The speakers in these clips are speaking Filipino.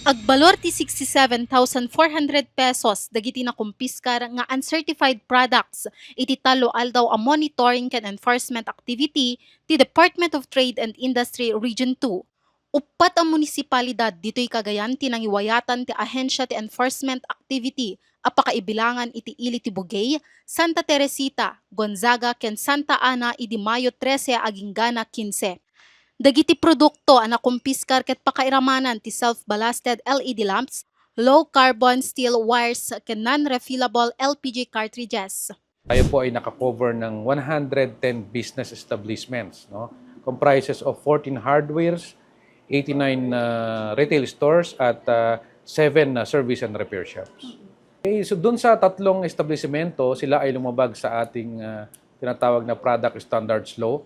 Agbalor ti 67,400 pesos dagiti na kumpiskar nga uncertified products iti talo aldaw a monitoring ken enforcement activity ti Department of Trade and Industry Region 2. Upat ang munisipalidad dito'y Cagayan tinangiwayatan ti ahensya ti enforcement activity apakaibilangan iti ili ti Bugay, Santa Teresita, Gonzaga ken Santa Ana idi Mayo 13 aging gana 15. Dagiti produkto ang nakumpiskar ket pakairamanan ti self-ballasted LED lamps, low-carbon steel wires ken non-refillable LPG cartridges. Tayo po ay nakakover ng 110 business establishments, no? Comprises of 14 hardwares, 89 retail stores at 7 service and repair shops. Okay, so dun sa tatlong establishmento, sila ay lumabag sa ating tinatawag na Product Standards Law.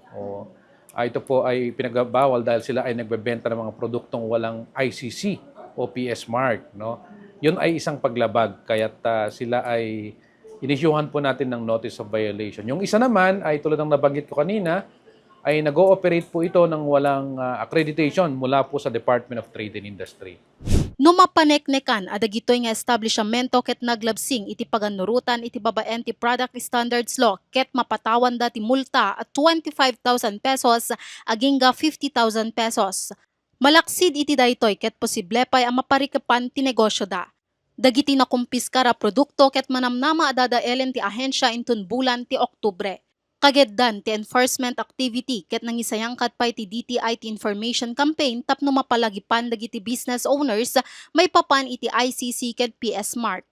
Ito po ay pinagbawal dahil sila ay nagbebenta ng mga produktong walang ICC o PS mark, no? Yun ay isang paglabag, kaya't sila ay inisyuhan po natin ng notice of violation. Yung isa naman ay tulad ng nabanggit ko kanina, ay nag-ooperate po ito ng walang accreditation mula po sa Department of Trade and Industry. Numapaneknekan adagitoy nga establishmento ket naglabsing iti paganurutan iti babaen ti Product Standards Law ket mapatawan da ti multa at 25,000 pesos agingga 50,000 pesos. Malaksid iti daytoy ket posible pay ang maparikepan ti negosyo da. Dagiti na kumpiskar a produkto ket manamnama adadaelen ti ahensya intun bulan ti Oktubre. Kageddan ti enforcement activity ket nangisayangkat pay ti DTI ti information campaign tapno mapalagipan dagiti business owners may papan iti ICC ket PS mark.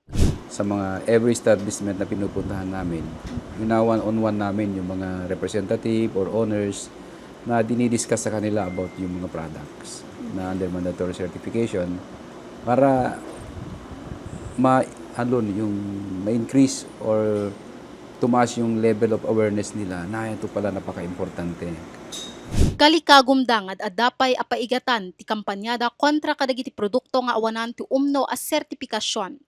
Sa mga every establishment na pinupuntahan namin, one-on-one namin yung mga representative or owners na dinidiscuss sa kanila about yung mga products na under mandatory certification para ma-increase or tumaas yung level of awareness nila na ito pala napaka-importante. Kalikagumdang at adapay apaigatan ti kampanyada kontra kadagiti produkto nga awanan ti umno as sertipikasyon.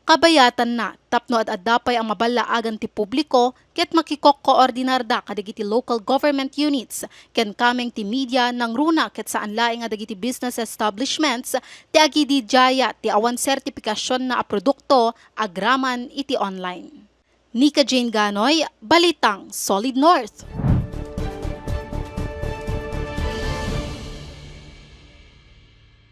Kabayatan na tapno at adapay ang mabalaagan ti publiko ket makikok-koordinar da kadagiti local government units ken kameng ti media nang runa ket saan laeng adagiti business establishments ti agidi jaya ti awan sertipikasyon na a produkto agraman iti online. Nika Jane Ganoy, Balitang Solid North.